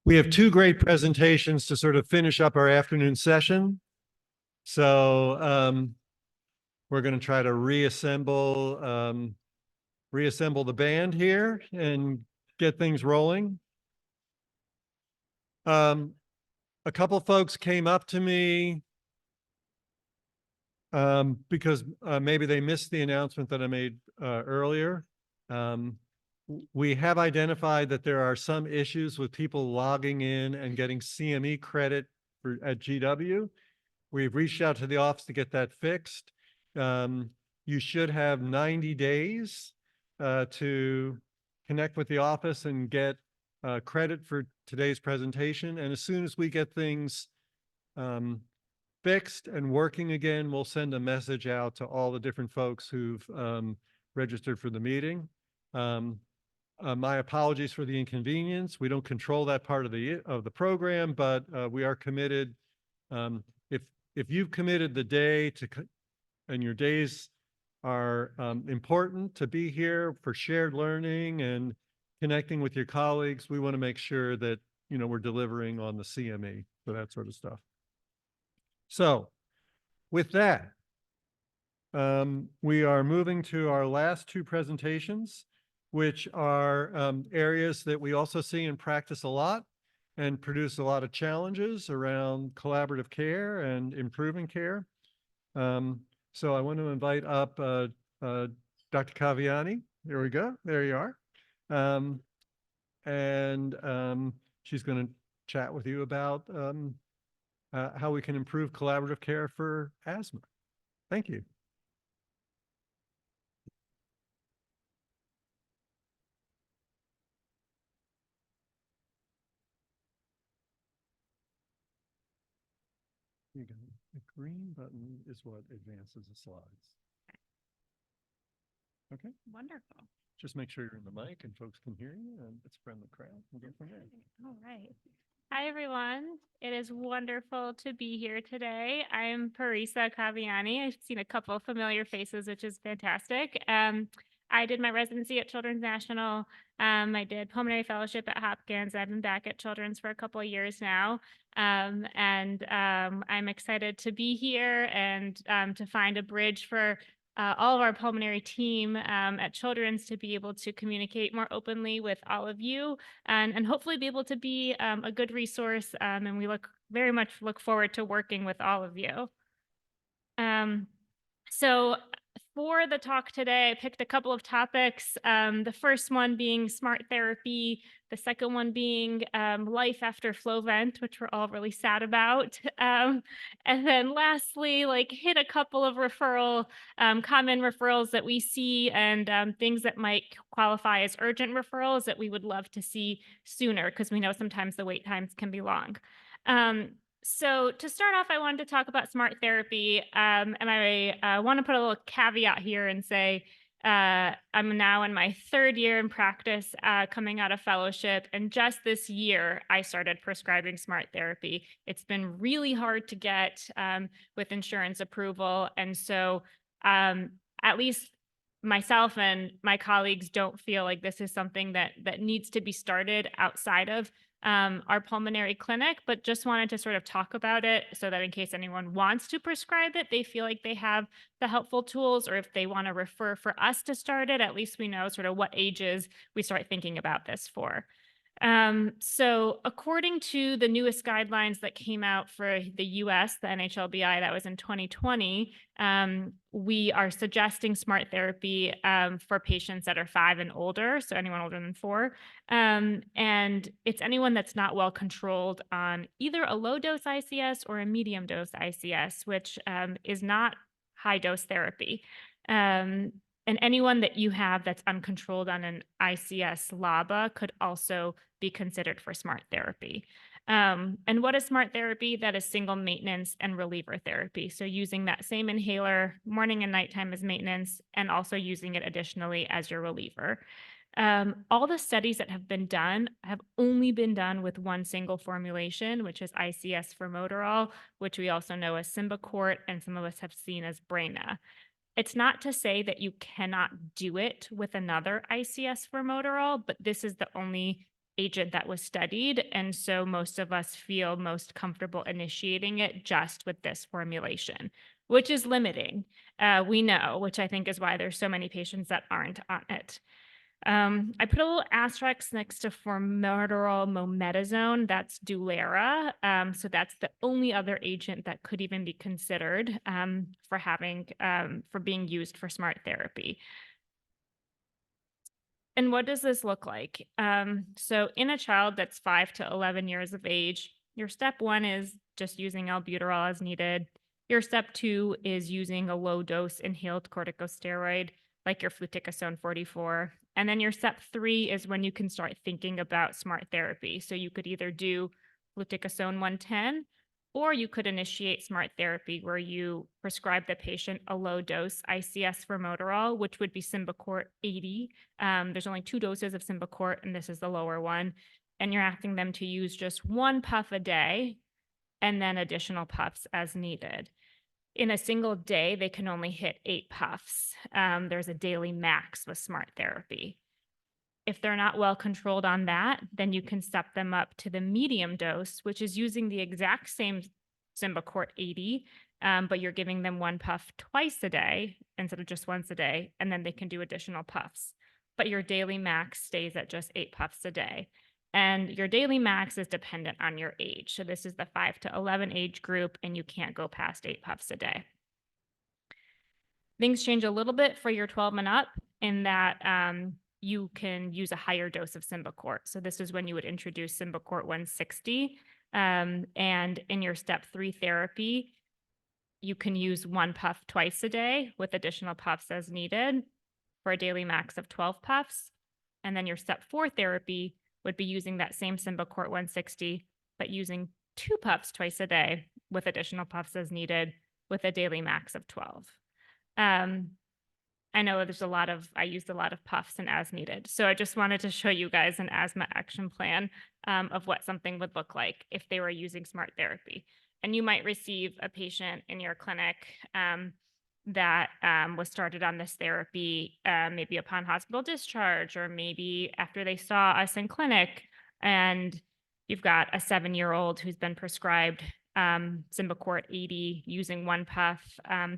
We have two great presentations to sort of finish up our afternoon session. So we're going to try to reassemble the band here and get things rolling. A couple folks came up to me because maybe they missed the announcement that I made earlier. We have identified that there are some issues with people logging in and getting CME credit at GW. We've reached out to the office to get that fixed. You should have 90 days to connect with the office and get credit for today's presentation. And as soon as we get things fixed and working again, we'll send a message out to all the different folks who've registered for the meeting. My apologies for the inconvenience. We don't control that part of the program, but we are committed. If you've committed the day to, and your days are important to be here for shared learning and connecting with your colleagues, we want to make sure that, you know, we're delivering on the CME for that sort of stuff. So with that, we are moving to our last two presentations, which are areas that we also see in practice a lot and produce a lot of challenges around collaborative care and improving care. So I want to invite up Dr. Kaviany. There we go. There you are. She's going to chat with you about how we can improve collaborative care for asthma. Thank you. The green button is what advances the slides. Okay. Wonderful. Just make sure you're in the mic and folks can hear you, and it's a friendly crowd. We'll go from there. All right. Hi, everyone. It is wonderful to be here today. I'm Parisa Kaviany. I've seen a couple of familiar faces, which is fantastic. I did my residency at Children's National. I did pulmonary fellowship at Hopkins. I've been back at Children's for a couple of years now. I'm excited to be here and to find a bridge for all of our pulmonary team at Children's to be able to communicate more openly with all of you and hopefully be able to be a good resource. And we very much look forward to working with all of you. So for the talk today, I picked a couple of topics. The first one being smart therapy, the second one being life after Flovent, which we're all really sad about. And then lastly, hit a couple of common referrals that we see and things that might qualify as urgent referrals that we would love to see sooner, because we know sometimes the wait times can be long. So to start off, I wanted to talk about smart therapy, and I want to put a little caveat here and say I'm now in my third year in practice coming out of fellowship, and just this year I started prescribing smart therapy. It's been really hard to get with insurance approval, and so at least myself and my colleagues don't feel like this is something that needs to be started outside of our pulmonary clinic, but just wanted to sort of talk about it so that in case anyone wants to prescribe it, they feel like they have the helpful tools, or if they want to refer for us to start it, at least we know sort of what ages we start thinking about this for. So according to the newest guidelines that came out for the US, the NHLBI, that was in 2020, we are suggesting smart therapy for patients that are 5 and older, so anyone older than 4. And it's anyone that's not well controlled on either a low dose ICS or a medium dose ICS, which is not high dose therapy. And anyone that you have that's uncontrolled on an ICS LABA could also be considered for smart therapy. And what is smart therapy? That is single maintenance and reliever therapy. So using that same inhaler morning and nighttime as maintenance, and also using it additionally as your reliever. All the studies that have been done have only been done with one single formulation, which is ICS formoterol, which we also know as Symbicort, and some of us have seen as Breyna. It's not to say that you cannot do it with another ICS formoterol, but this is the only agent that was studied. And so most of us feel most comfortable initiating it just with this formulation, which is limiting. We know, which I think is why there's so many patients that aren't on it. I put a little asterisk next to formoterol mometasone. That's Dulera. So that's the only other agent that could even be considered for being used for smart therapy. And what does this look like? So in a child that's 5 to 11 years of age, your step 1 is just using albuterol as needed. Your step 2 is using a low dose inhaled corticosteroid like your fluticasone 44. And then your step 3 is when you can start thinking about smart therapy. So you could either do fluticasone 110, or you could initiate smart therapy where you prescribe the patient a low dose ICS formoterol, which would be Symbicort 80. There's only 2 doses of Symbicort, and this is the lower one. And you're asking them to use just 1 puff a day and then additional puffs as needed. In a single day, they can only hit 8 puffs. There's a daily max with smart therapy. If they're not well controlled on that, then you can step them up to the medium dose, which is using the exact same Symbicort 80, but you're giving them 1 puff twice a day instead of just once a day, and then they can do additional puffs. But your daily max stays at just 8 puffs a day. And your daily max is dependent on your age. So this is the 5 to 11 age group, and you can't go past 8 puffs a day. Things change a little bit for your 12 and up in that you can use a higher dose of Symbicort. So this is when you would introduce Symbicort 160. And in your step 3 therapy, you can use 1 puff twice a day with additional puffs as needed for a daily max of 12 puffs. And then your step 4 therapy would be using that same Symbicort 160, but using 2 puffs twice a day with additional puffs as needed with a daily max of 12. I know I used a lot of puffs and as needed. So I just wanted to show you guys an asthma action plan of what something would look like if they were using smart therapy. And you might receive a patient in your clinic that was started on this therapy maybe upon hospital discharge, or maybe after they saw us in clinic, and you've got a 7-year-old who's been prescribed Symbicort 80 using 1 puff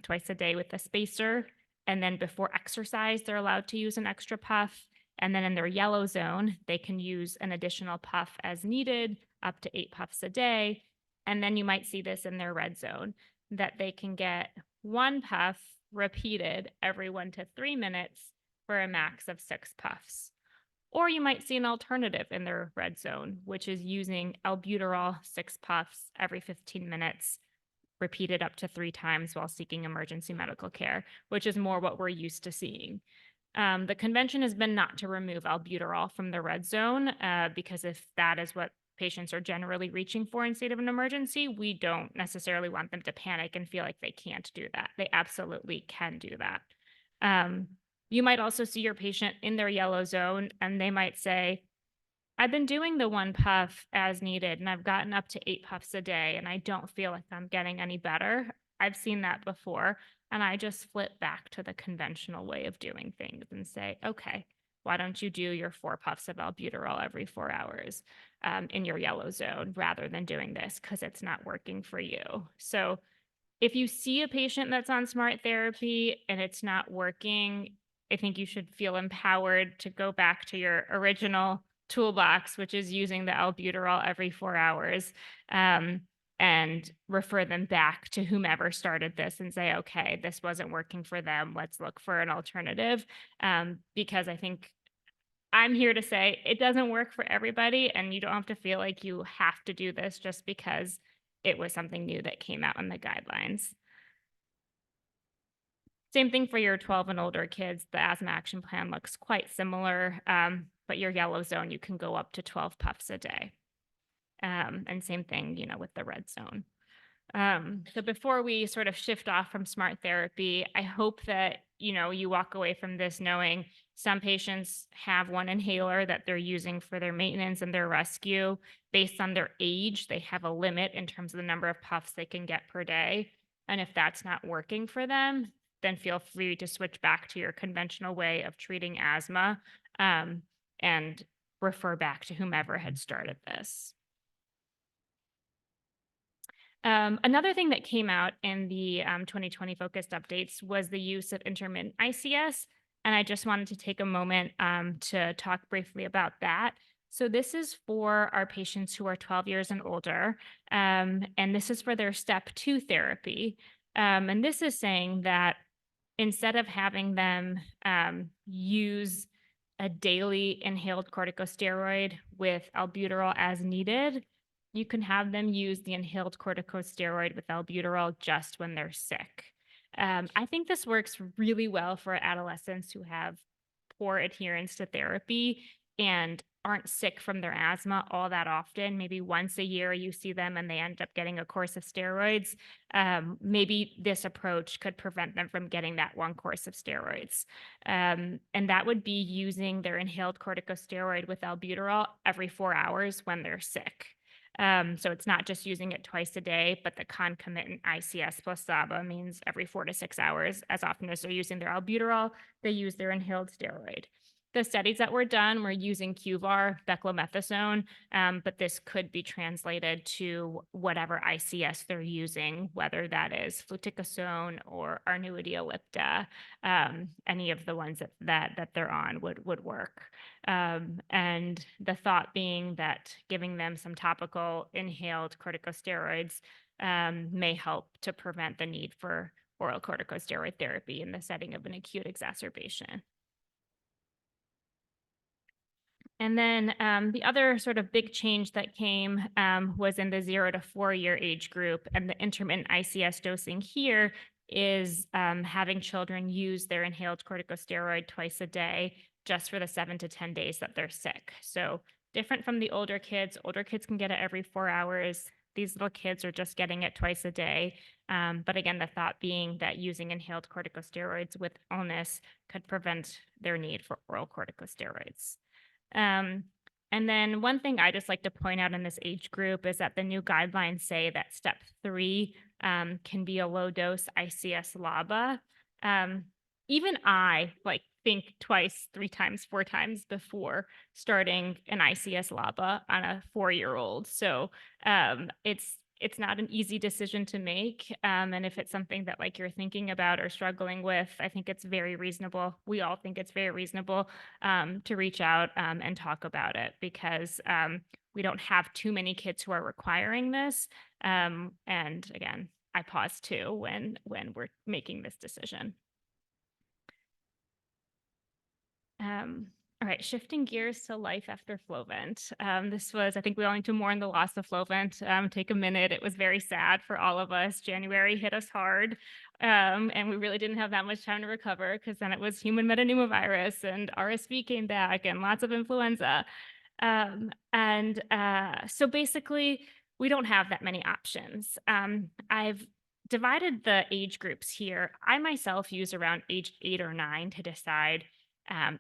twice a day with a spacer. And then before exercise, they're allowed to use an extra puff. And then in their yellow zone, they can use an additional puff as needed, up to 8 puffs a day. And then you might see this in their red zone, that they can get 1 puff repeated every 1 to 3 minutes for a max of 6 puffs. Or you might see an alternative in their red zone, which is using albuterol 6 puffs every 15 minutes, repeated up to 3 times while seeking emergency medical care, which is more what we're used to seeing. The convention has been not to remove albuterol from the red zone, because if that is what patients are generally reaching for in state of an emergency, we don't necessarily want them to panic and feel like they can't do that. They absolutely can do that. You might also see your patient in their yellow zone, and they might say, I've been doing the 1 puff as needed, and I've gotten up to 8 puffs a day, and I don't feel like I'm getting any better. I've seen that before, and I just flip back to the conventional way of doing things and say, okay, why don't you do your 4 puffs of albuterol every 4 hours in your yellow zone rather than doing this because it's not working for you. So if you see a patient that's on smart therapy and it's not working, I think you should feel empowered to go back to your original toolbox, which is using the albuterol every 4 hours, and refer them back to whomever started this and say, okay, this wasn't working for them. Let's look for an alternative. Because I think I'm here to say it doesn't work for everybody, and you don't have to feel like you have to do this just because it was something new that came out in the guidelines. Same thing for your 12 and older kids. The asthma action plan looks quite similar, but your yellow zone, you can go up to 12 puffs a day. And same thing, with the red zone. So before we sort of shift off from smart therapy, I hope that, you walk away from this knowing some patients have one inhaler that they're using for their maintenance and their rescue. Based on their age, they have a limit in terms of the number of puffs they can get per day. And if that's not working for them, then feel free to switch back to your conventional way of treating asthma, and refer back to whomever had started this. Another thing that came out in the 2020 focused updates was the use of intermittent ICS. And I just wanted to take a moment to talk briefly about that. So this is for our patients who are 12 years and older, and this is for their step 2 therapy. And this is saying that instead of having them use a daily inhaled corticosteroid with albuterol as needed, you can have them use the inhaled corticosteroid with albuterol just when they're sick. I think this works really well for adolescents who have poor adherence to therapy and aren't sick from their asthma all that often. Maybe once a year you see them and they end up getting a course of steroids. Maybe this approach could prevent them from getting that one course of steroids. And that would be using their inhaled corticosteroid with albuterol every 4 hours when they're sick. So it's not just using it twice a day, but the concomitant ICS plus SABA means every 4 to 6 hours. As often as they're using their albuterol, they use their inhaled steroid. The studies that were done were using QVAR, beclomethasone, but this could be translated to whatever ICS they're using, whether that is fluticasone or arnuity-ellipta. Any of the ones that they're on would work. And the thought being that giving them some topical inhaled corticosteroids may help to prevent the need for oral corticosteroid therapy in the setting of an acute exacerbation. And then the other sort of big change that came was in the 0 to 4 year age group. And the intermittent ICS dosing here is having children use their inhaled corticosteroid twice a day just for the 7 to 10 days that they're sick. So different from the older kids. Older kids can get it every 4 hours. These little kids are just getting it twice a day. But again, the thought being that using inhaled corticosteroids with illness could prevent their need for oral corticosteroids. And then one thing I just like to point out in this age group is that the new guidelines say that step 3 can be a low dose ICS LABA. Even I think twice, 3 times, 4 times before starting an ICS LABA on a 4-year-old. So it's not an easy decision to make. And if it's something that you're thinking about or struggling with, I think it's very reasonable. We all think it's very reasonable to reach out and talk about it, because we don't have too many kids who are requiring this. And again, I pause too when we're making this decision. All right, shifting gears to life after Flovent. This was, I think we all need to mourn the loss of Flovent. Take a minute. It was very sad for all of us. January hit us hard, and we really didn't have that much time to recover, because then it was human metapneumovirus and RSV came back and lots of influenza. So basically, we don't have that many options. I've divided the age groups here. I myself use around age 8 or 9 to decide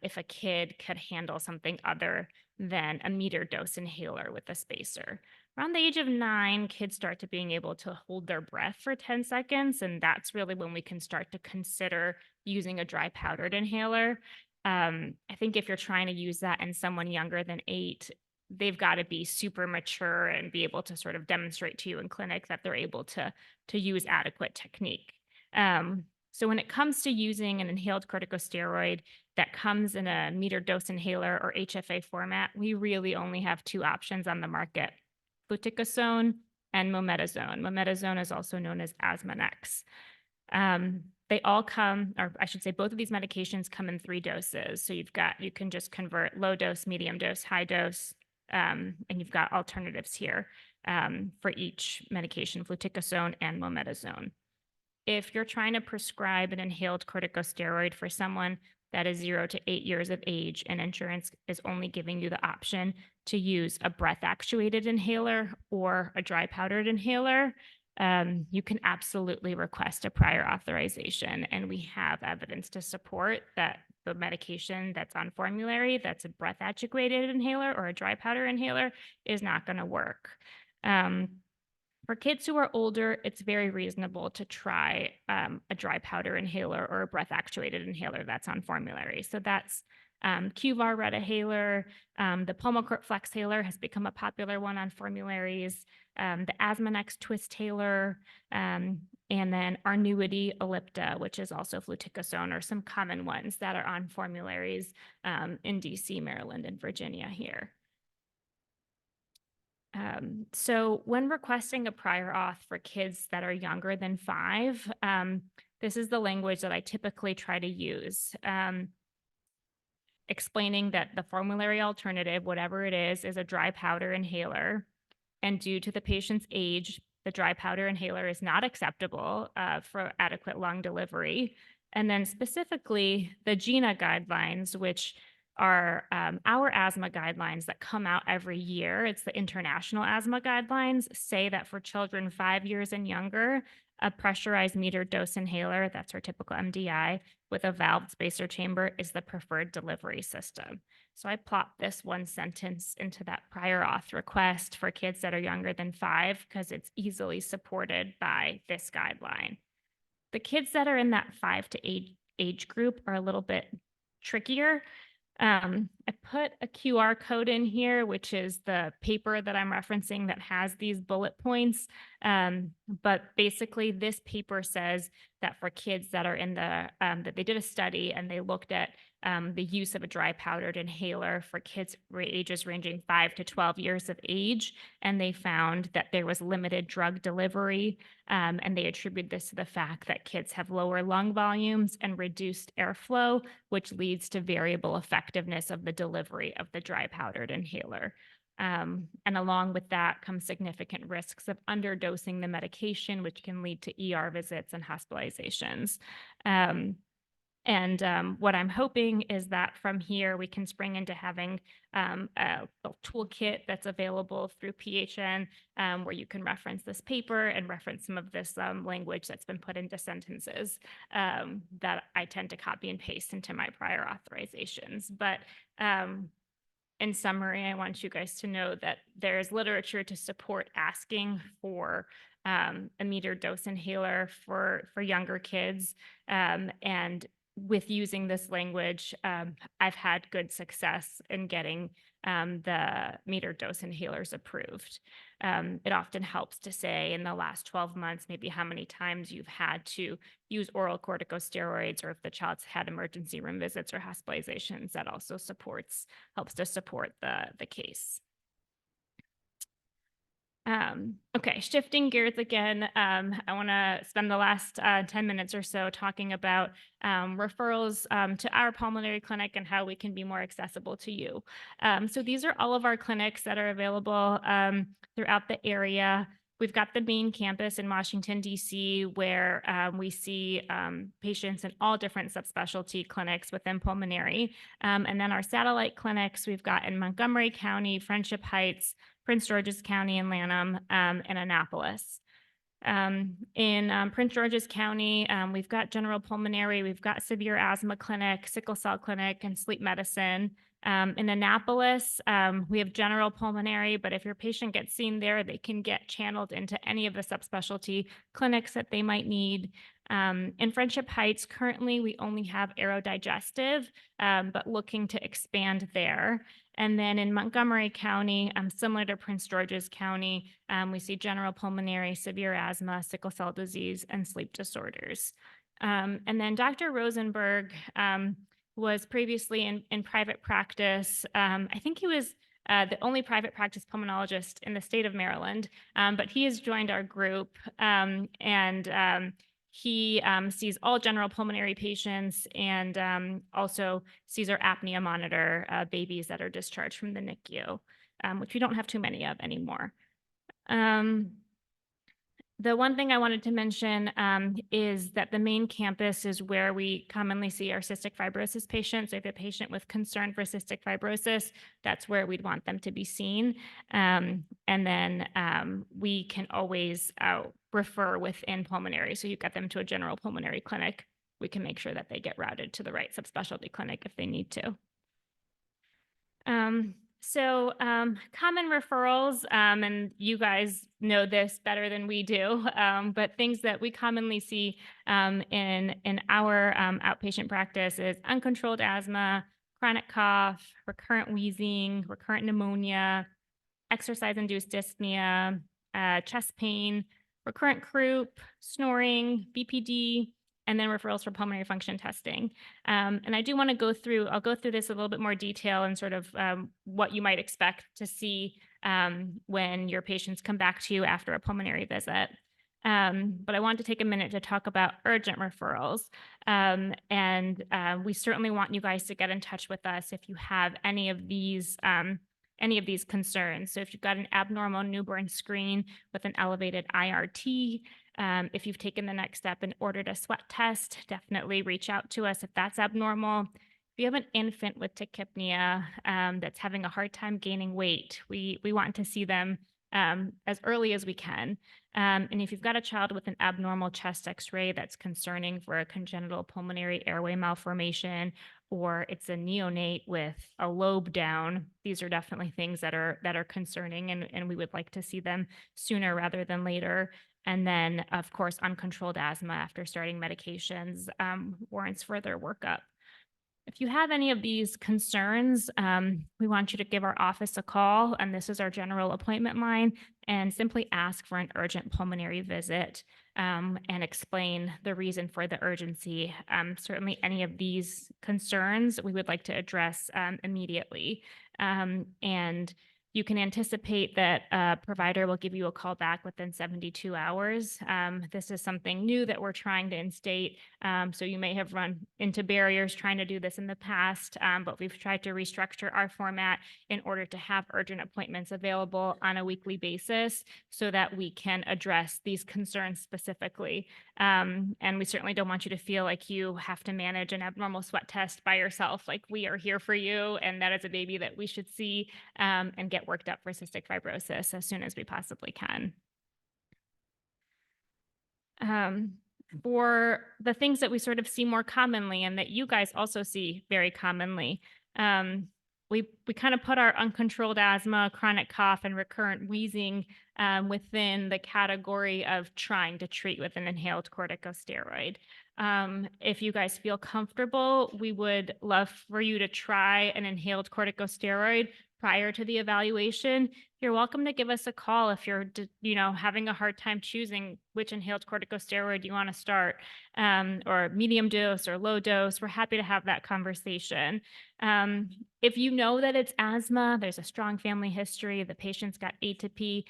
if a kid could handle something other than a meter dose inhaler with a spacer. Around the age of 9, kids start to being able to hold their breath for 10 seconds, and that's really when we can start to consider using a dry powdered inhaler. I think if you're trying to use that in someone younger than 8, they've got to be super mature and be able to sort of demonstrate to you in clinic that they're able to use adequate technique. So when it comes to using an inhaled corticosteroid that comes in a meter dose inhaler or HFA format, we really only have 2 options on the market: fluticasone and mometasone. Mometasone is also known as Asmonex. They all come, or I should say both of these medications come in 3 doses. So you can just convert low dose, medium dose, high dose, and you've got alternatives here for each medication, fluticasone and mometasone. If you're trying to prescribe an inhaled corticosteroid for someone that is 0 to 8 years of age, and insurance is only giving you the option to use a breath-actuated inhaler or a dry powdered inhaler, you can absolutely request a prior authorization. And we have evidence to support that the medication that's on formulary, that's a breath-actuated inhaler or a dry powder inhaler, is not going to work. For kids who are older, it's very reasonable to try a dry powder inhaler or a breath-actuated inhaler that's on formulary. So that's QVAR Retahaler, the Pulmicort Flexhaler has become a popular one on formularies, the Asthmanex Twisthhaler, and then Arnuity Ellipta, which is also fluticasone, are some common ones that are on formularies in DC, Maryland, and Virginia here. So when requesting a prior auth for kids that are younger than 5, this is the language that I typically try to use. Explaining that the formulary alternative, whatever it is a dry powder inhaler. And due to the patient's age, the dry powder inhaler is not acceptable for adequate lung delivery. And then specifically the GINA guidelines, which are our asthma guidelines that come out every year. It's the international asthma guidelines, say that for children 5 years and younger, a pressurized metered dose inhaler, that's our typical MDI, with a valved spacer chamber is the preferred delivery system. So I plot this one sentence into that prior auth request for kids that are younger than 5 because it's easily supported by this guideline. The kids that are in that 5 to 8 age group are a little bit trickier. I put a QR code in here, which is the paper that I'm referencing that has these bullet points. But basically this paper says that for kids that are in the, that they did a study and they looked at the use of a dry powdered inhaler for kids ages ranging 5 to 12 years of age. And they found that there was limited drug delivery. And they attribute this to the fact that kids have lower lung volumes and reduced airflow, which leads to variable effectiveness of the delivery of the dry powdered inhaler. And along with that comes significant risks of underdosing the medication, which can lead to ER visits and hospitalizations. What I'm hoping is that from here, we can spring into having a toolkit that's available through PHN, where you can reference this paper and reference some of this language that's been put into sentences that I tend to copy and paste into my prior authorizations. But in summary, I want you guys to know that there's literature to support asking for a metered dose inhaler for younger kids. And with using this language, I've had good success in getting the metered dose inhalers approved. It often helps to say in the last 12 months, maybe how many times you've had to use oral corticosteroids, or if the child's had emergency room visits or hospitalizations, that also helps to support the case. Okay, shifting gears again, I want to spend the last 10 minutes or so talking about referrals to our pulmonary clinic and how we can be more accessible to you. So these are all of our clinics that are available throughout the area. We've got the main campus in Washington, D.C., where we see patients in all different subspecialty clinics within pulmonary. And then our satellite clinics, we've got in Montgomery County, Friendship Heights, Prince George's County, and Lanham, and Annapolis. In Prince George's County, we've got general pulmonary, we've got severe asthma clinic, sickle cell clinic, and sleep medicine. In Annapolis, we have general pulmonary, but if your patient gets seen there, they can get channeled into any of the subspecialty clinics that they might need. In Friendship Heights, currently we only have aerodigestive, but looking to expand there. And then in Montgomery County, similar to Prince George's County, we see general pulmonary, severe asthma, sickle cell disease, and sleep disorders. And then Dr. Rosenberg was previously in private practice. I think he was the only private practice pulmonologist in the state of Maryland, but he has joined our group, and he sees all general pulmonary patients and also sees our apnea monitor babies that are discharged from the NICU, which we don't have too many of anymore. The one thing I wanted to mention is that the main campus is where we commonly see our cystic fibrosis patients. So if you have a patient with concern for cystic fibrosis, that's where we'd want them to be seen. And then we can always refer within pulmonary. So you get them to a general pulmonary clinic. We can make sure that they get routed to the right subspecialty clinic if they need to. Common referrals, and you guys know this better than we do, but things that we commonly see in our outpatient practice is uncontrolled asthma, chronic cough, recurrent wheezing, recurrent pneumonia, exercise-induced dyspnea, chest pain, recurrent croup, snoring, BPD, and then referrals for pulmonary function testing. And I do want to I'll go through this a little bit more detail and sort of what you might expect to see when your patients come back to you after a pulmonary visit. But I want to take a minute to talk about urgent referrals. We certainly want you guys to get in touch with us if you have any of these concerns. So if you've got an abnormal newborn screen with an elevated IRT, if you've taken the next step and ordered a sweat test, definitely reach out to us if that's abnormal. If you have an infant with tachypnea that's having a hard time gaining weight, we want to see them as early as we can. And if you've got a child with an abnormal chest X-ray that's concerning for a congenital pulmonary airway malformation, or it's a neonate with a lobe down, these are definitely things that are concerning, and we would like to see them sooner rather than later. And then, of course, uncontrolled asthma after starting medications warrants further workup. If you have any of these concerns, we want you to give our office a call, and this is our general appointment line, and simply ask for an urgent pulmonary visit and explain the reason for the urgency. Certainly any of these concerns we would like to address immediately. And you can anticipate that a provider will give you a call back within 72 hours. This is something new that we're trying to instate. So you may have run into barriers trying to do this in the past, but we've tried to restructure our format in order to have urgent appointments available on a weekly basis so that we can address these concerns specifically. And we certainly don't want you to feel like you have to manage an abnormal sweat test by yourself. Like, we are here for you, and that is a baby that we should see and get worked up for cystic fibrosis as soon as we possibly can. For the things that we sort of see more commonly and that you guys also see very commonly, we kind of put our uncontrolled asthma, chronic cough, and recurrent wheezing within the category of trying to treat with an inhaled corticosteroid. If you guys feel comfortable, we would love for you to try an inhaled corticosteroid prior to the evaluation. You're welcome to give us a call if you're, having a hard time choosing which inhaled corticosteroid you want to start, or medium dose or low dose. We're happy to have that conversation. If you know that it's asthma, there's a strong family history, the patient's got atopy,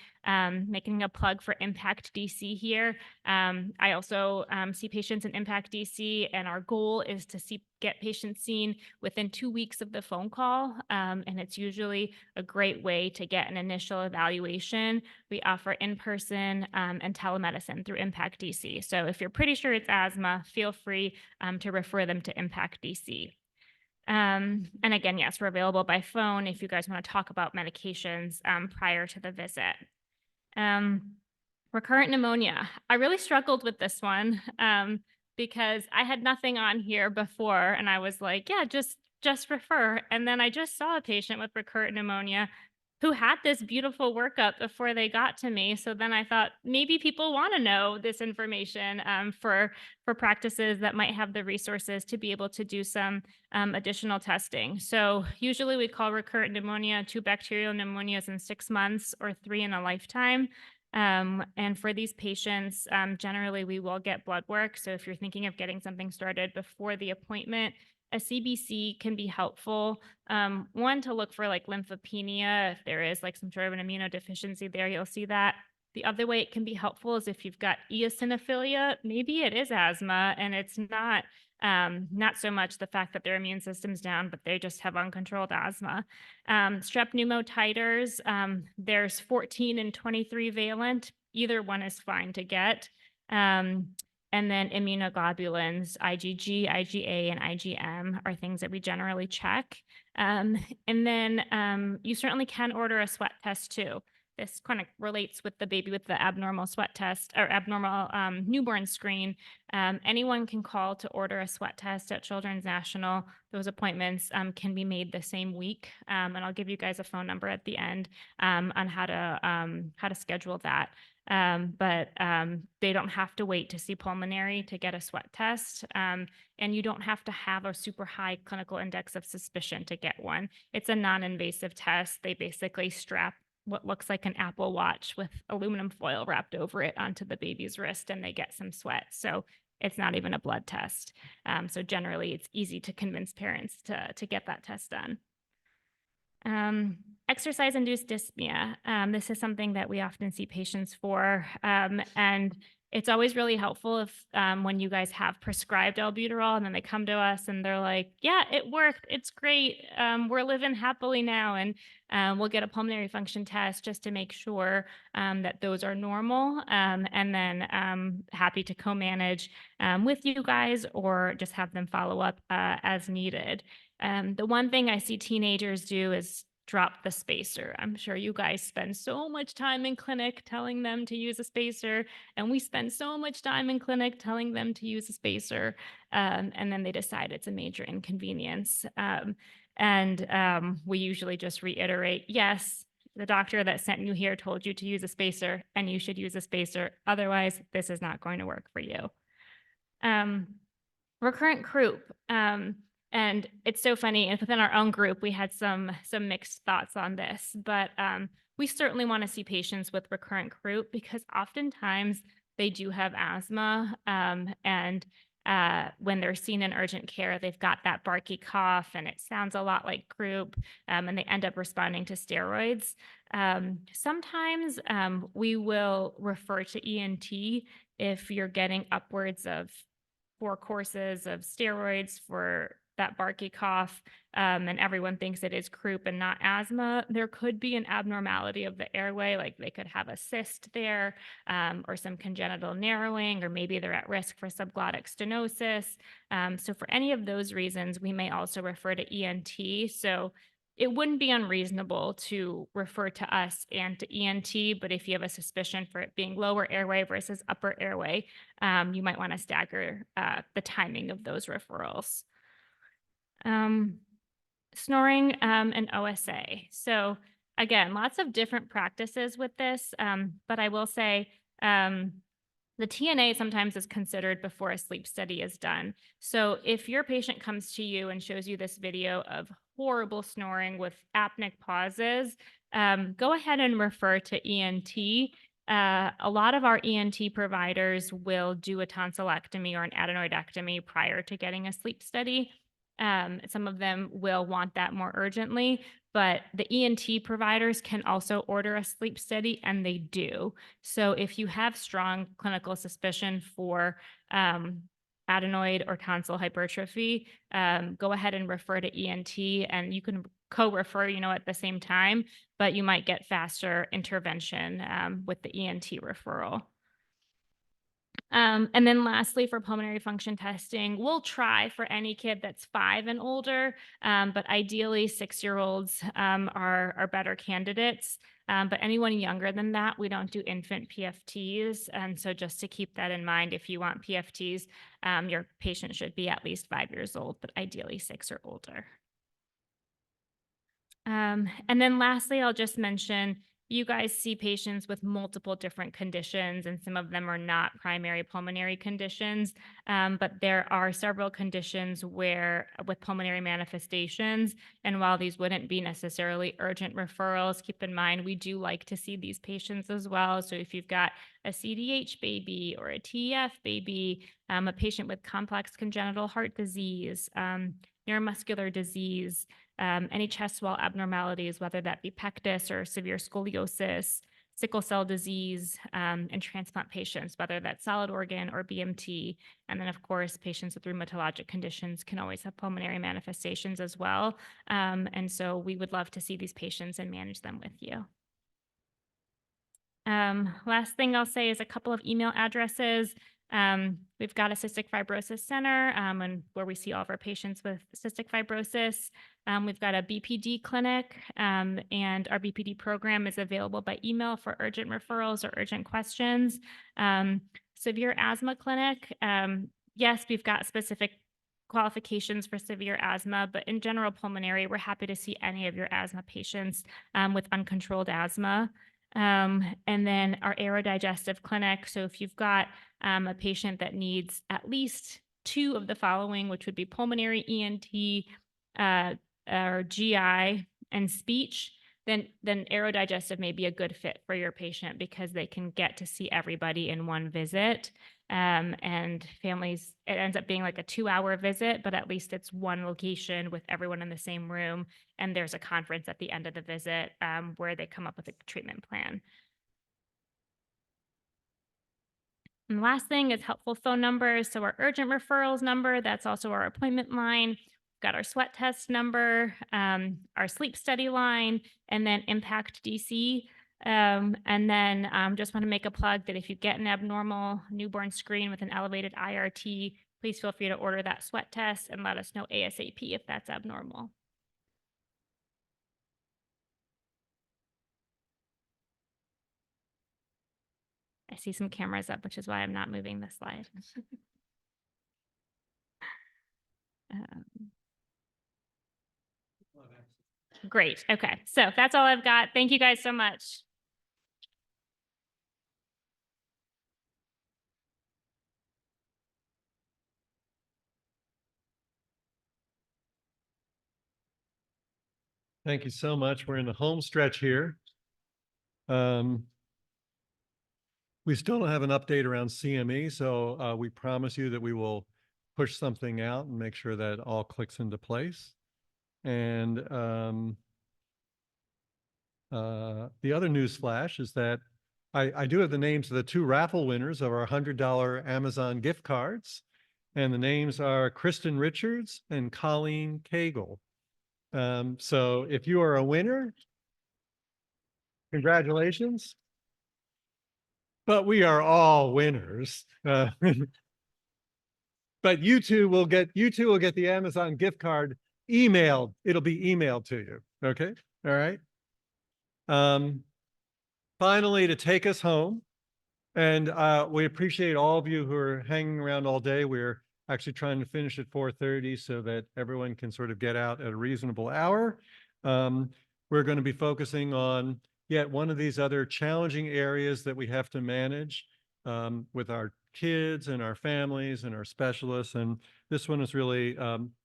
making a plug for Impact DC here. I also see patients in Impact DC, and our goal is to get patients seen within 2 weeks of the phone call. And it's usually a great way to get an initial evaluation. We offer in-person and telemedicine through Impact DC. So if you're pretty sure it's asthma, feel free to refer them to Impact DC. And again, yes, we're available by phone if you guys want to talk about medications prior to the visit. Recurrent pneumonia. I really struggled with this one because I had nothing on here before, and I was like, yeah, just refer. And then I just saw a patient with recurrent pneumonia who had this beautiful workup before they got to me. So then I thought maybe people want to know this information for practices that might have the resources to be able to do some additional testing. So usually we call recurrent pneumonia 2 bacterial pneumonias in 6 months or 3 in a lifetime. And for these patients, generally we will get blood work. So if you're thinking of getting something started before the appointment, a CBC can be helpful. One, to look for like lymphopenia. If there is like some sort of an immunodeficiency there, you'll see that. The other way it can be helpful is if you've got eosinophilia, maybe it is asthma and it's not so much the fact that their immune system's down, but they just have uncontrolled asthma. Strep pneumotiters, there's 14 and 23 valent. Either one is fine to get. And then immunoglobulins, IgG, IgA, and IgM are things that we generally check. And then you certainly can order a sweat test too. This kind of relates with the baby with the abnormal sweat test or abnormal newborn screen. Anyone can call to order a sweat test at Children's National. Those appointments can be made the same week. And I'll give you guys a phone number at the end on how to schedule that. but they don't have to wait to see pulmonary to get a sweat test. And you don't have to have a super high clinical index of suspicion to get one. It's a non-invasive test. They basically strap what looks like an Apple Watch with aluminum foil wrapped over it onto the baby's wrist, and they get some sweat. So it's not even a blood test. So generally, it's easy to convince parents to get that test done. Exercise-induced dyspnea. This is something that we often see patients for, and it's always really helpful if when you guys have prescribed albuterol and then they come to us and they're like, yeah, it worked. It's great. We're living happily now. And we'll get a pulmonary function test just to make sure that those are normal. And then happy to co-manage with you guys or just have them follow up as needed. The one thing I see teenagers do is drop the spacer. I'm sure you guys spend so much time in clinic telling them to use a spacer, and we spend so much time in clinic telling them to use a spacer, and then they decide it's a major inconvenience. We usually just reiterate, yes, the doctor that sent you here told you to use a spacer, and you should use a spacer. Otherwise, this is not going to work for you. Recurrent croup. And it's so funny. And within our own group, we had some mixed thoughts on this, but we certainly want to see patients with recurrent croup because oftentimes they do have asthma. And when they're seen in urgent care, they've got that barky cough and it sounds a lot like croup, and they end up responding to steroids. Sometimes we will refer to ENT if you're getting upwards of 4 courses of steroids for that barky cough, and everyone thinks it is croup and not asthma. There could be an abnormality of the airway, like they could have a cyst there, or some congenital narrowing, or maybe they're at risk for subglottic stenosis. So for any of those reasons, we may also refer to ENT. So it wouldn't be unreasonable to refer to us and to ENT, but if you have a suspicion for it being lower airway versus upper airway, you might want to stagger the timing of those referrals. Snoring and OSA. So again, lots of different practices with this, but I will say the TNA sometimes is considered before a sleep study is done. So if your patient comes to you and shows you this video of horrible snoring with apneic pauses, go ahead and refer to ENT. A lot of our ENT providers will do a tonsillectomy or an adenoidectomy prior to getting a sleep study. Some of them will want that more urgently, but the ENT providers can also order a sleep study, and they do. So if you have strong clinical suspicion for adenoid or tonsil hypertrophy, go ahead and refer to ENT, and you can co-refer, at the same time, but you might get faster intervention with the ENT referral. And then lastly, for pulmonary function testing, we'll try for any kid that's 5 and older, but ideally 6-year-olds are better candidates. But anyone younger than that, we don't do infant PFTs. And so just to keep that in mind, if you want PFTs, your patient should be at least 5 years old, but ideally 6 or older. And then lastly, I'll just mention, you guys see patients with multiple different conditions, and some of them are not primary pulmonary conditions, but there are several conditions with pulmonary manifestations. And while these wouldn't be necessarily urgent referrals, keep in mind, we do like to see these patients as well. So if you've got a CDH baby or a TEF baby, a patient with complex congenital heart disease, neuromuscular disease, any chest wall abnormalities, whether that be pectus or severe scoliosis, sickle cell disease, and transplant patients, whether that's solid organ or BMT. And then, of course, patients with rheumatologic conditions can always have pulmonary manifestations as well. And so we would love to see these patients and manage them with you. Last thing I'll say is a couple of email addresses. We've got a cystic fibrosis center, and where we see all of our patients with cystic fibrosis. We've got a BPD clinic, and our BPD program is available by email for urgent referrals or urgent questions. Severe asthma clinic. Yes, we've got specific qualifications for severe asthma, but in general pulmonary, we're happy to see any of your asthma patients with uncontrolled asthma. And then our aerodigestive clinic. So if you've got a patient that needs at least 2 of the following, which would be pulmonary, ENT, or GI and speech, then aerodigestive may be a good fit for your patient because they can get to see everybody in one visit. And families, it ends up being like a 2-hour visit, but at least it's one location with everyone in the same room. And there's a conference at the end of the visit where they come up with a treatment plan. And the last thing is helpful phone numbers. So our urgent referrals number, that's also our appointment line. We've got our sweat test number, our sleep study line, and then Impact DC. And then just want to make a plug that if you get an abnormal newborn screen with an elevated IRT, please feel free to order that sweat test and let us know ASAP if that's abnormal. I see some cameras up, which is why I'm not moving the slide. Great. Okay. So that's all I've got. Thank you guys so much. Thank you so much. We're in the home stretch here. We still don't have an update around CME, so we promise you that we will push something out and make sure that all clicks into place. And the other news flash is that I do have the names of the 2 raffle winners of our $100 Amazon gift cards. And the names are Kristen Richards and Colleen Cagle. So if you are a winner, congratulations. But we are all winners. But you two will get the Amazon gift card emailed. It'll be emailed to you. Okay. All right. Finally, to take us home, and we appreciate all of you who are hanging around all day. We're actually trying to finish at 4:30 so that everyone can sort of get out at a reasonable hour. We're going to be focusing on yet one of these other challenging areas that we have to manage with our kids and our families and our specialists. And this one is really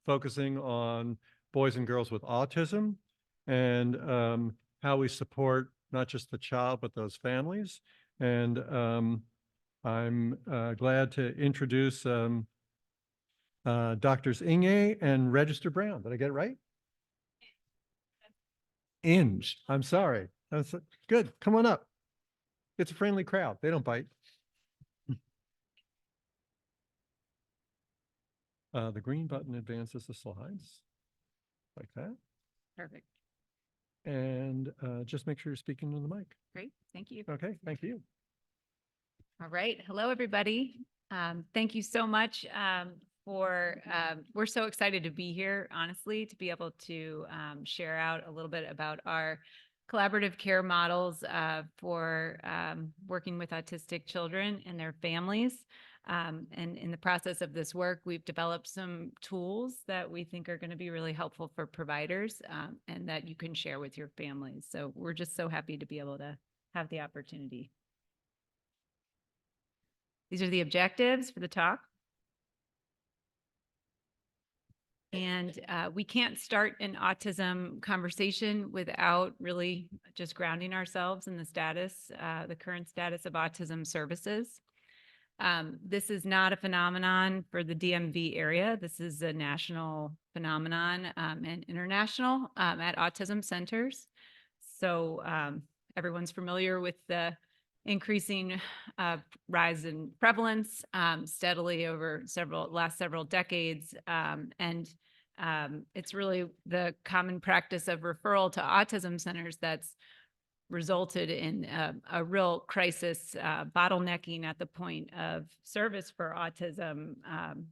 focusing on boys and girls with autism and how we support not just the child, but those families. And I'm glad to introduce Doctors Inge and Register Brown. Did I get it right? Inge. I'm sorry. That's good. Come on up. It's a friendly crowd. They don't bite. The green button advances the slides like that. Perfect. And just make sure you're speaking to the mic. Great. Thank you. Okay. Thank you. All right. Hello, everybody. Thank you so much we're so excited to be here, honestly, to be able to share out a little bit about our collaborative care models for working with autistic children and their families. And in the process of this work, we've developed some tools that we think are going to be really helpful for providers and that you can share with your families. So we're just so happy to be able to have the opportunity. These are the objectives for the talk. And we can't start an autism conversation without really just grounding ourselves in the status, the current status of autism services. This is not a phenomenon for the DMV area. This is a national phenomenon and international at autism centers. So everyone's familiar with the increasing rise in prevalence steadily over last several decades. And it's really the common practice of referral to autism centers that's resulted in a real crisis, bottlenecking at the point of service for autism,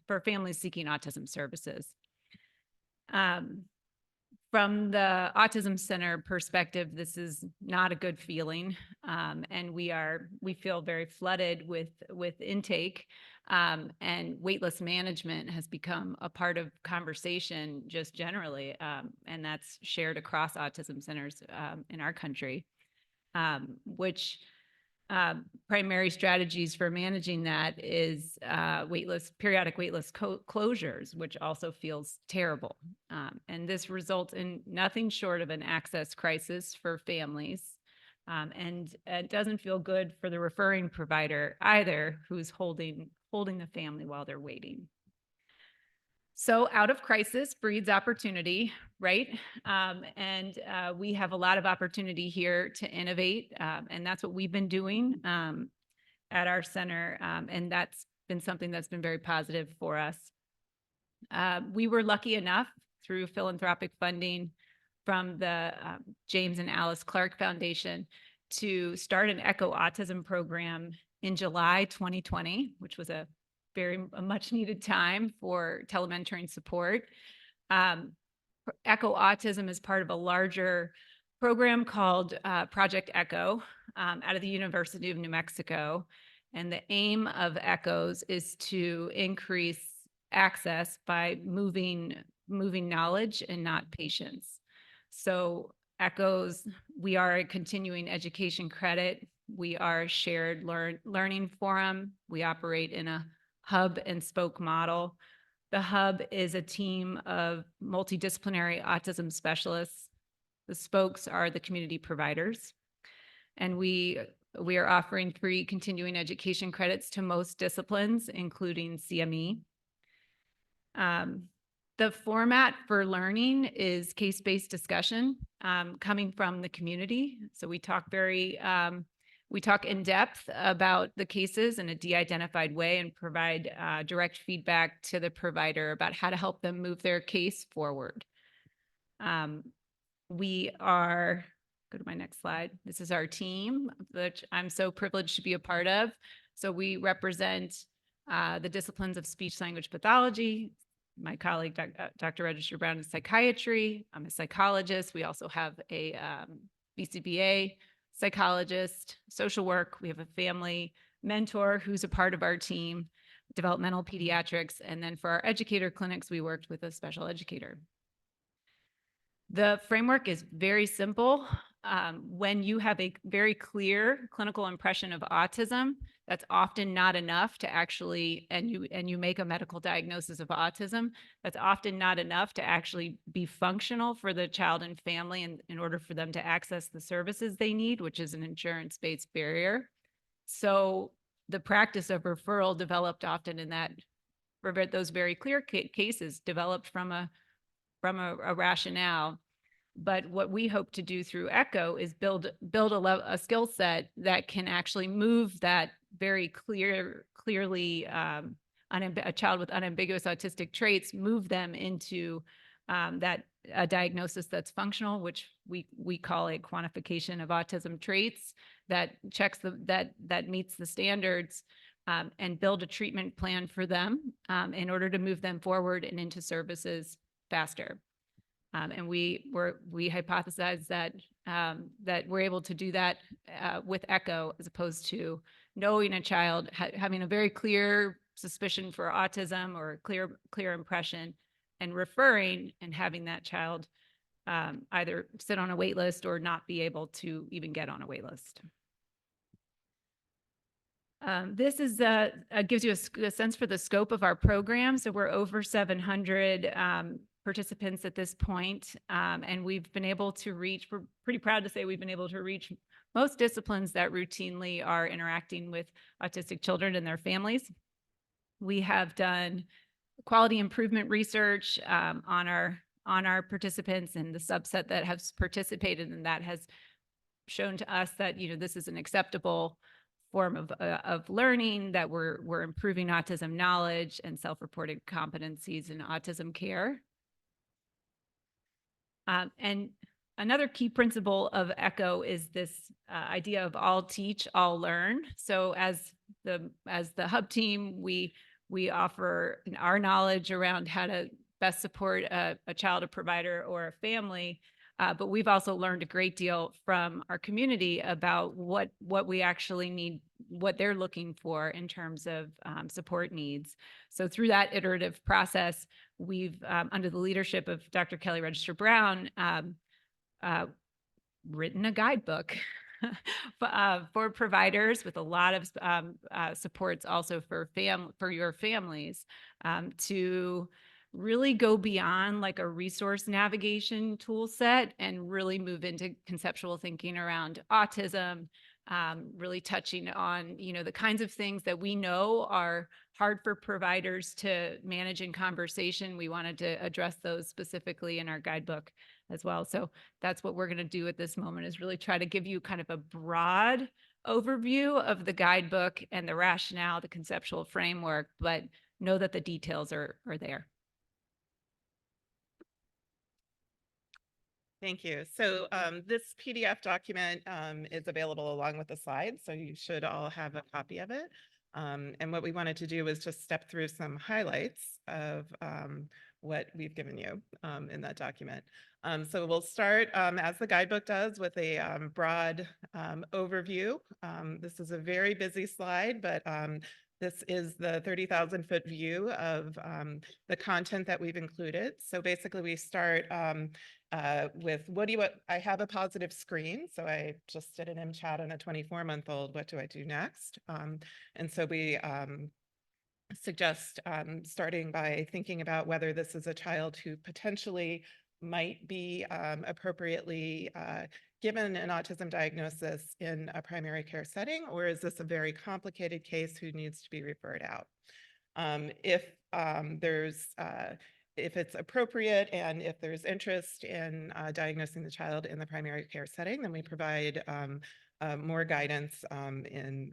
for families seeking autism services. From the Autism Center perspective, this is not a good feeling, and we feel very flooded with intake, and waitlist management has become a part of conversation just generally, and that's shared across autism centers in our country. which primary strategies for managing that is periodic waitlist closures, which also feels terrible. And this results in nothing short of an access crisis for families. And it doesn't feel good for the referring provider either, who's holding the family while they're waiting. So out of crisis breeds opportunity, right? And we have a lot of opportunity here to innovate. And that's what we've been doing at our center. And that's been something that's been very positive for us. We were lucky enough through philanthropic funding from the James and Alice Clark Foundation to start an Echo Autism program in July 2020, which was a much needed time for telementoring support. Echo Autism is part of a larger program called Project Echo out of the University of New Mexico. And the aim of ECHOs is to increase access by moving knowledge and not patients. So ECHOs, we are a continuing education credit. We are a shared learning forum. We operate in a hub and spoke model. The hub is a team of multidisciplinary autism specialists. The spokes are the community providers. And we are offering free continuing education credits to most disciplines, including CME. The format for learning is case-based discussion coming from the community. So we talk in depth about the cases in a de-identified way and provide direct feedback to the provider about how to help them move their case forward. Go to my next slide. This is our team, which I'm so privileged to be a part of. So we represent the disciplines of speech language pathology. My colleague, Dr. Register Brown, is psychiatry. I'm a psychologist. We also have a BCBA psychologist, social work. We have a family mentor who's a part of our team, developmental pediatrics. And then for our educator clinics, we worked with a special educator. The framework is very simple. When you have a very clear clinical impression of autism, that's often not enough to actually, and you make a medical diagnosis of autism, that's often not enough to actually be functional for the child and family in order for them to access the services they need, which is an insurance-based barrier. So the practice of referral developed often in that, for those very clear cases, developed from a rationale. But what we hope to do through ECHO is build a skill set that can actually move that very clearly a child with unambiguous autistic traits, move them into a diagnosis that's functional, which we call a quantification of autism traits that checks that meets the standards, and build a treatment plan for them in order to move them forward and into services faster. And we hypothesize that we're able to do that with ECHO, as opposed to knowing a child, having a very clear suspicion for autism or clear impression, and referring and having that child either sit on a wait list or not be able to even get on a wait list. This is gives you a sense for the scope of our program. So we're over 700 participants at this point, and we've been able to reach, we're pretty proud to say we've been able to reach most disciplines that routinely are interacting with autistic children and their families. We have done quality improvement research on our participants, and the subset that has participated in that has shown to us that, you know, this is an acceptable form of learning, that we're improving autism knowledge and self-reported competencies in autism care. And another key principle of ECHO is this idea of all teach, all learn. So as the hub team, we offer our knowledge around how to best support a child, a provider, or a family. But we've also learned a great deal from our community about what we actually need, what they're looking for in terms of support needs. So through that iterative process, we've, under the leadership of Dr. Kelly Register Brown, written a guidebook for providers, with a lot of supports also for your families, to really go beyond like a resource navigation tool set and really move into conceptual thinking around autism, really touching on, the kinds of things that we know are hard for providers to manage in conversation. We wanted to address those specifically in our guidebook as well. So that's what we're going to do at this moment, is really try to give you kind of a broad overview of the guidebook and the rationale, the conceptual framework, but know that the details are there. Thank you. So this PDF document is available along with the slides, so you should all have a copy of it. And what we wanted to do was just step through some highlights of what we've given you in that document. So we'll start, as the guidebook does, with a broad overview. This is a very busy slide, but this is the 30,000-foot view of the content that we've included. So basically we start with I have a positive screen. So I just did an MChat on a 24-month-old. What do I do next? And so we suggest starting by thinking about whether this is a child who potentially might be appropriately given an autism diagnosis in a primary care setting, or is this a very complicated case who needs to be referred out? If it's appropriate and if there's interest in diagnosing the child in the primary care setting, then we provide more guidance in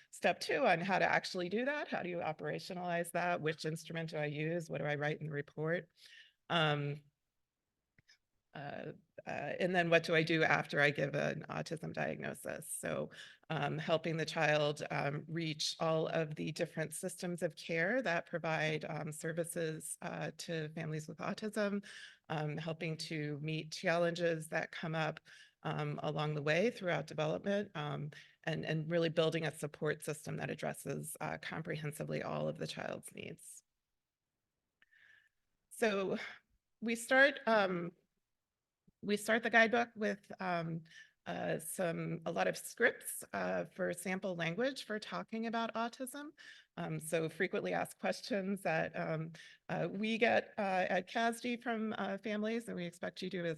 step 2 on how to actually do that. How do you operationalize that? Which instrument do I use? What do I write in the report? And then what do I do after I give an autism diagnosis? So helping the child reach all of the different systems of care that provide services to families with autism, helping to meet challenges that come up along the way throughout development, and really building a support system that addresses comprehensively all of the child's needs. So we start the guidebook with a lot of scripts for sample language for talking about autism. So frequently asked questions that we get at CASD from families, and we expect you to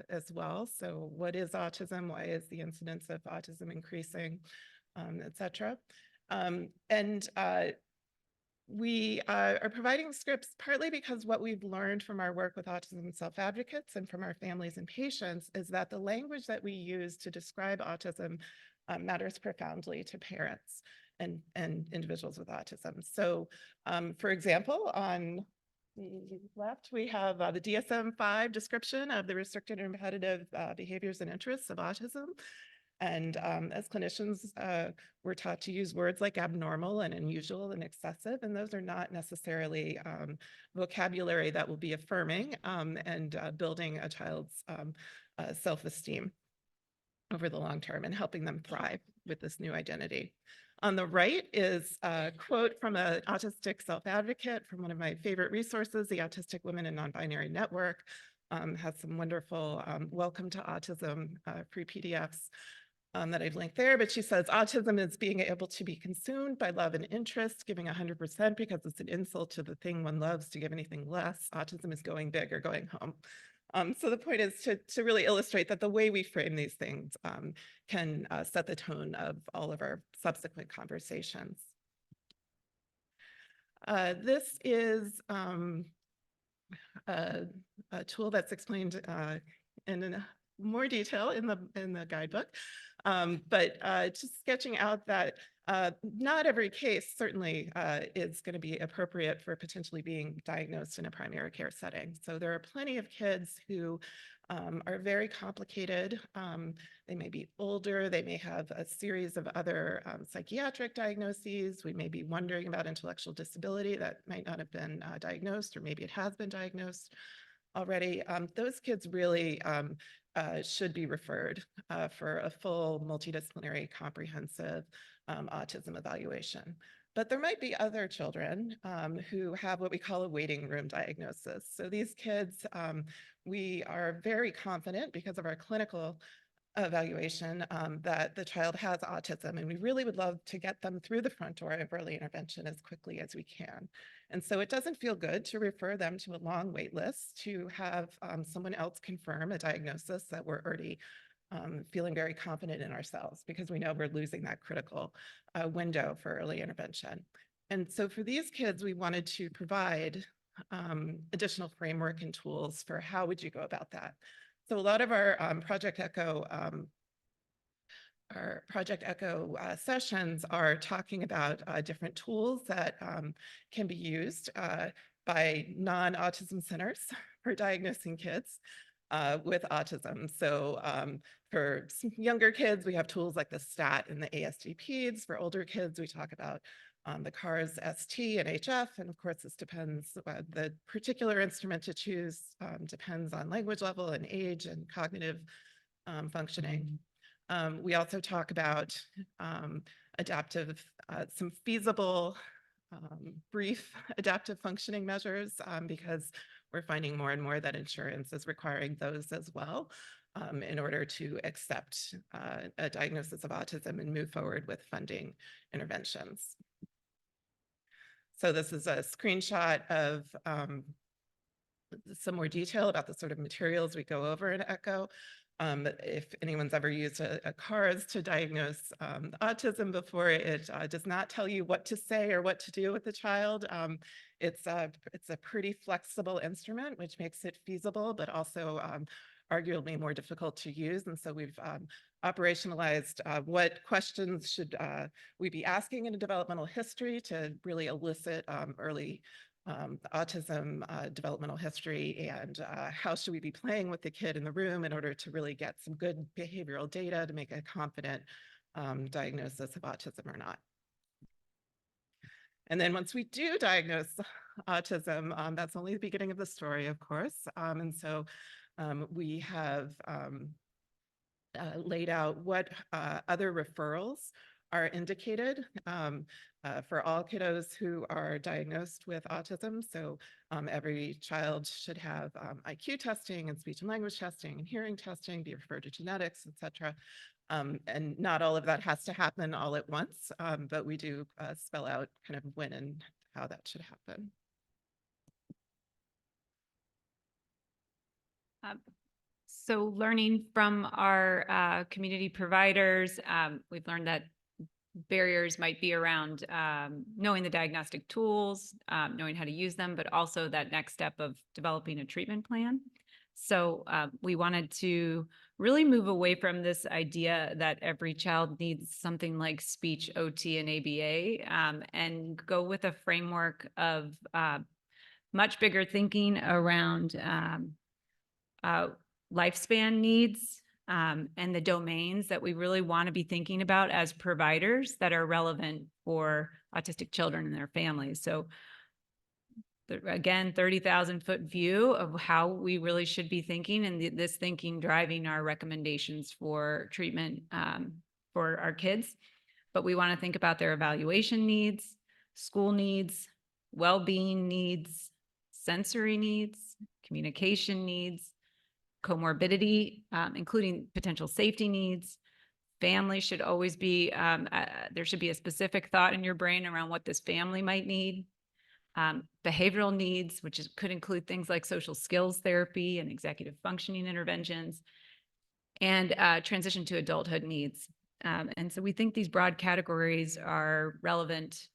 as well. So what is autism? Why is the incidence of autism increasing, et cetera? We are providing scripts partly because what we've learned from our work with autism self-advocates and from our families and patients is that the language that we use to describe autism matters profoundly to parents and individuals with autism. So for example, on the left, we have the DSM-5 description of the restricted and repetitive behaviors and interests of autism. And as clinicians, we're taught to use words like abnormal and unusual and excessive, and those are not necessarily vocabulary that will be affirming and building a child's self-esteem over the long term and helping them thrive with this new identity. On the right is a quote from an autistic self-advocate from one of my favorite resources, the Autistic Women and Non-Binary Network. Has some wonderful welcome to autism free PDFs that I've linked there, but she says, autism is being able to be consumed by love and interest, giving 100% because it's an insult to the thing one loves to give anything less. Autism is going big or going home. So the point is to really illustrate that the way we frame these things can set the tone of all of our subsequent conversations. This is a tool that's explained in more detail in the guidebook, but just sketching out that not every case certainly is going to be appropriate for potentially being diagnosed in a primary care setting. So there are plenty of kids who are very complicated. They may be older, they may have a series of other psychiatric diagnoses. We may be wondering about intellectual disability that might not have been diagnosed, or maybe it has been diagnosed already. Those kids really should be referred for a full multidisciplinary comprehensive autism evaluation. But there might be other children who have what we call a waiting room diagnosis. So these kids, we are very confident because of our clinical evaluation that the child has autism, and we really would love to get them through the front door of early intervention as quickly as we can. And so it doesn't feel good to refer them to a long wait list to have someone else confirm a diagnosis that we're already feeling very confident in ourselves, because we know we're losing that critical window for early intervention. And so for these kids, we wanted to provide additional framework and tools for how would you go about that. So a lot of our Project Echo sessions are talking about different tools that can be used by non-autism centers for diagnosing kids with autism. So for younger kids, we have tools like the STAT and the ASD-PEDS. For older kids, we talk about the CARS ST and HF. And of course, this depends, the particular instrument to choose depends on language level and age and cognitive functioning. We also talk about adaptive, some feasible, brief adaptive functioning measures, because we're finding more and more that insurance is requiring those as well in order to accept a diagnosis of autism and move forward with funding interventions. So this is a screenshot of some more detail about the sort of materials we go over in ECHO. If anyone's ever used a CARS to diagnose autism before, it does not tell you what to say or what to do with the child. It's a pretty flexible instrument, which makes it feasible, but also arguably more difficult to use. And so we've operationalized what questions should we be asking in a developmental history to really elicit early autism developmental history, and how should we be playing with the kid in the room in order to really get some good behavioral data to make a confident diagnosis of autism or not. And then once we do diagnose autism, that's only the beginning of the story, of course. And so we have laid out what other referrals are indicated for all kiddos who are diagnosed with autism. So every child should have IQ testing and speech and language testing and hearing testing, be referred to genetics, et cetera. And not all of that has to happen all at once, but we do spell out kind of when and how that should happen. So learning from our community providers, we've learned that barriers might be around knowing the diagnostic tools, knowing how to use them, but also that next step of developing a treatment plan. So we wanted to really move away from this idea that every child needs something like speech, OT, and ABA, and go with a framework of much bigger thinking around lifespan needs and the domains that we really want to be thinking about as providers that are relevant for autistic children and their families. So again, 30,000-foot view of how we really should be thinking, and this thinking driving our recommendations for treatment for our kids. But we want to think about their evaluation needs, school needs, well-being needs, sensory needs, communication needs, comorbidity, including potential safety needs. Family should always be, there should be a specific thought in your brain around what this family might need. Behavioral needs, which could include things like social skills therapy and executive functioning interventions, and transition to adulthood needs. And so we think these broad categories are relevant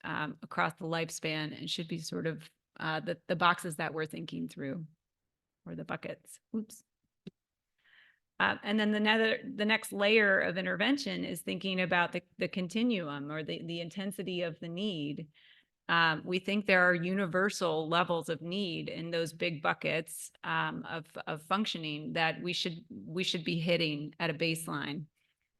across the lifespan and should be sort of the boxes that we're thinking through, or the buckets. Oops. And then the next layer of intervention is thinking about the continuum, or the intensity of the need. We think there are universal levels of need in those big buckets of functioning that we should be hitting at a baseline.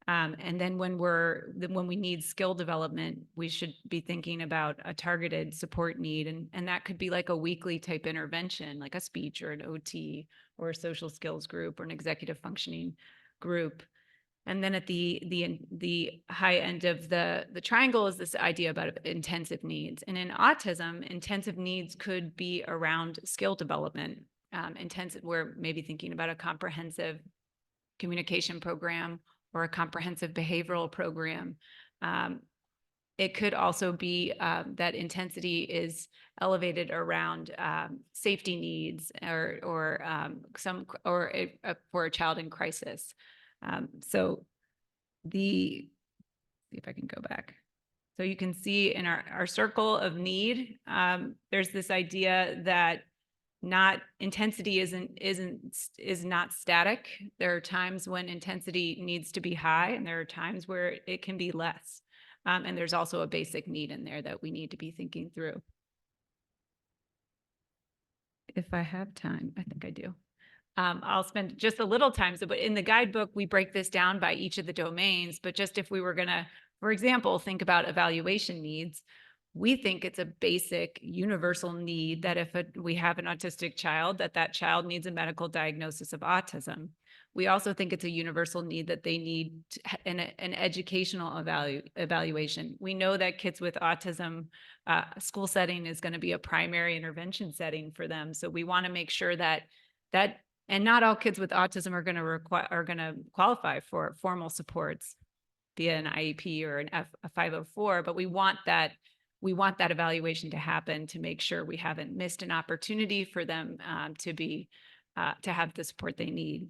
And then when we need skill development, we should be thinking about a targeted support need, and that could be like a weekly type intervention, like a speech or an OT or a social skills group or an executive functioning group. And then at the high end of the triangle is this idea about intensive needs. And in autism, intensive needs could be around skill development. We're maybe thinking about a comprehensive communication program or a comprehensive behavioral program. It could also be that intensity is elevated around safety needs or for a child in crisis. So see if I can go back. So you can see in our circle of need, there's this idea that intensity is not static. There are times when intensity needs to be high, and there are times where it can be less. And there's also a basic need in there that we need to be thinking through. If I have time, I think I do. I'll spend just a little time. But in the guidebook, we break this down by each of the domains. But just if we were going to, for example, think about evaluation needs, we think it's a basic universal need that if we have an autistic child, that child needs a medical diagnosis of autism. We also think it's a universal need that they need an educational evaluation. We know that kids with autism, school setting is going to be a primary intervention setting for them. So we want to make sure that and not all kids with autism are going to qualify for formal supports via an IEP or a 504, but we want that evaluation to happen to make sure we haven't missed an opportunity for them to have the support they need.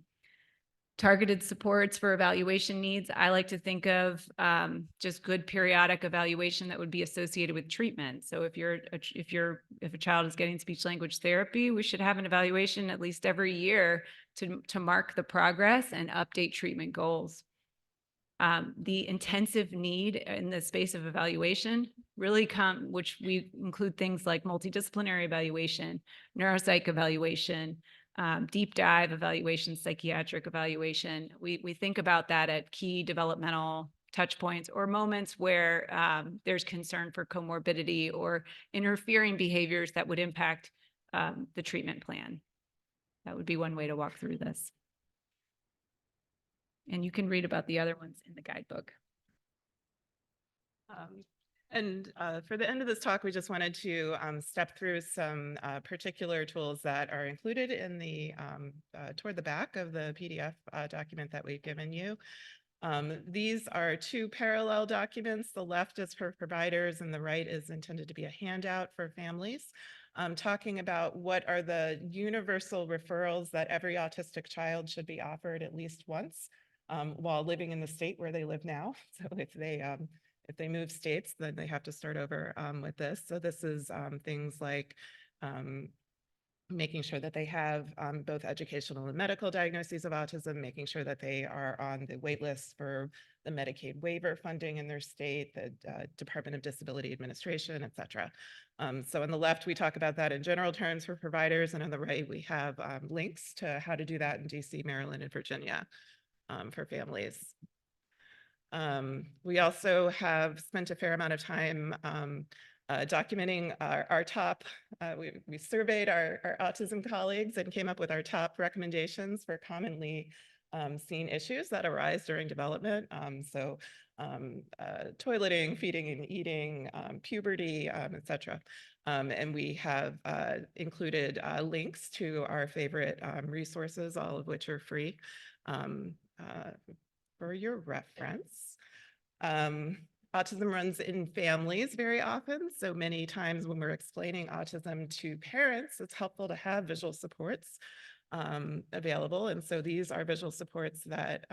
Targeted supports for evaluation needs, I like to think of just good periodic evaluation that would be associated with treatment. So if a child is getting speech language therapy, we should have an evaluation at least every year to mark the progress and update treatment goals. The intensive need in the space of evaluation really which we include things like multidisciplinary evaluation, neuropsych evaluation, deep dive evaluation, psychiatric evaluation. We think about that at key developmental touch points or moments where there's concern for comorbidity or interfering behaviors that would impact the treatment plan. That would be one way to walk through this. And you can read about the other ones in the guidebook. For the end of this talk, we just wanted to step through some particular tools that are included in the toward the back of the PDF document that we've given you. These are two parallel documents. The left is for providers and the right is intended to be a handout for families, talking about what are the universal referrals that every autistic child should be offered at least once while living in the state where they live now. So if they move states, then they have to start over with this. So this is things like making sure that they have both educational and medical diagnoses of autism, making sure that they are on the wait list for the Medicaid waiver funding in their state, the Department of Disability Administration, et cetera. So on the left, we talk about that in general terms for providers, and on the right, we have links to how to do that in DC, Maryland, and Virginia for families. We also have spent a fair amount of time documenting our top, we surveyed our autism colleagues and came up with our top recommendations for commonly seen issues that arise during development. Toileting, feeding and eating, puberty, et cetera. And we have included links to our favorite resources, all of which are free for your reference. Autism runs in families very often. So many times when we're explaining autism to parents, it's helpful to have visual supports available. And so these are visual supports that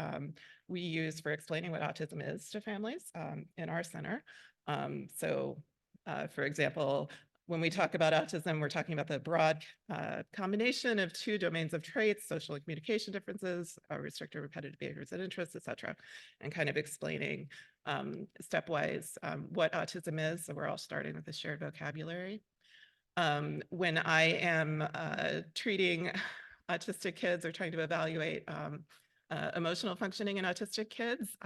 we use for explaining what autism is to families in our center. For example, when we talk about autism, we're talking about the broad combination of two domains of traits, social and communication differences, restrictive repetitive behaviors and interests, et cetera, and kind of explaining stepwise what autism is. So we're all starting with a shared vocabulary. When I am treating autistic kids or trying to evaluate emotional functioning in autistic kids,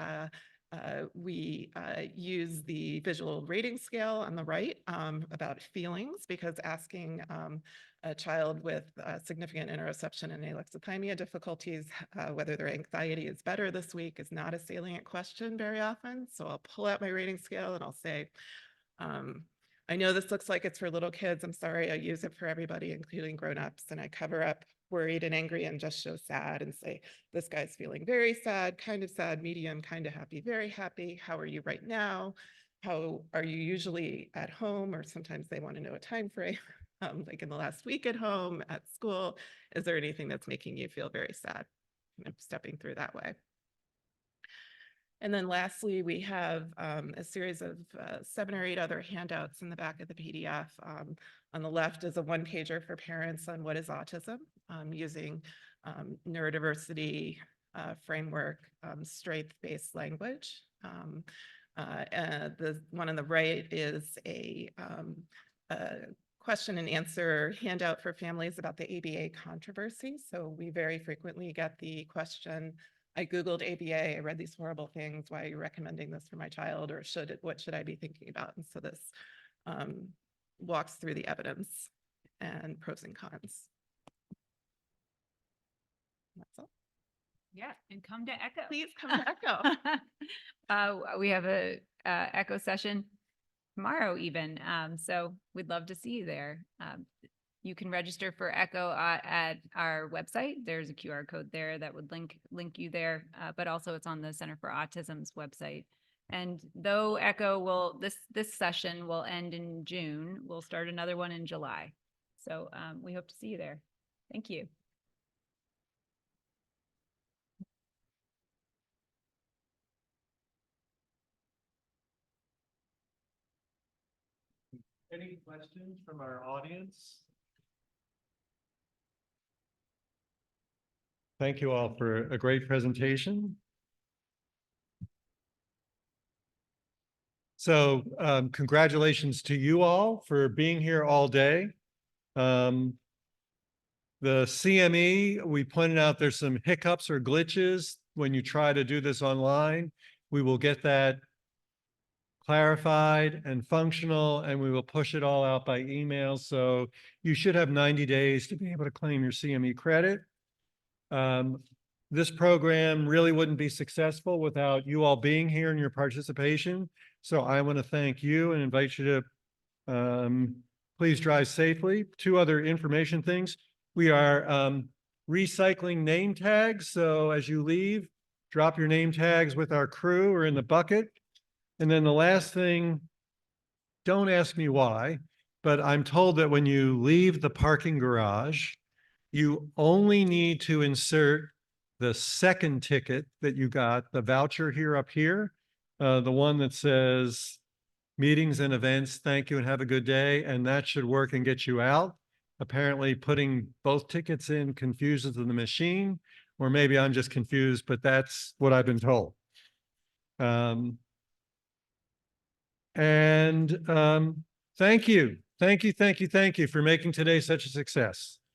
we use the visual rating scale on the right about feelings, because asking a child with significant interoception and alexithymia difficulties whether their anxiety is better this week is not a salient question very often. So I'll pull out my rating scale and I'll say, I know this looks like it's for little kids. I'm sorry, I use it for everybody, including grownups, and I cover up worried and angry and just show sad and say, this guy's feeling very sad, medium, kind of happy, very happy. How are you right now? How are you usually at home? Or sometimes they want to know a time frame, like in the last week at home, at school. Is there anything that's making you feel very sad? Kind of stepping through that way. And then lastly, we have a series of 7 or 8 other handouts in the back of the PDF. On the left is a one-pager for parents on what is autism, using neurodiversity framework, strength-based language. The one on the right is a question and answer handout for families about the ABA controversy. So we very frequently get the question, I Googled ABA, I read these horrible things, why are you recommending this for my child, or what should I be thinking about? And so this walks through the evidence and pros and cons. That's all. Yeah, and come to Echo. Please come to Echo. We have a Echo session tomorrow even, so we'd love to see you there. You can register for Echo at our website. There's a QR code there that would link you there, but also it's on the Center for Autism's website. And though Echo will, this session will end in June, we'll start another one in July. So we hope to see you there. Thank you. Any questions from our audience? Thank you all for a great presentation. So congratulations to you all for being here all day. The CME, we pointed out there's some hiccups or glitches when you try to do this online. We will get that clarified and functional, and we will push it all out by email. So you should have 90 days to be able to claim your CME credit. This program really wouldn't be successful without you all being here and your participation. So I want to thank you and invite you to please drive safely. 2 other information things. We are recycling name tags. So as you leave, drop your name tags with our crew or in the bucket. And then the last thing, don't ask me why, but I'm told that when you leave the parking garage, you only need to insert the second ticket that you got, the voucher here up here, the one that says meetings and events, thank you and have a good day, and that should work and get you out. Apparently putting both tickets in confuses the machine, or maybe I'm just confused, but that's what I've been told. Thank you for making today such a success.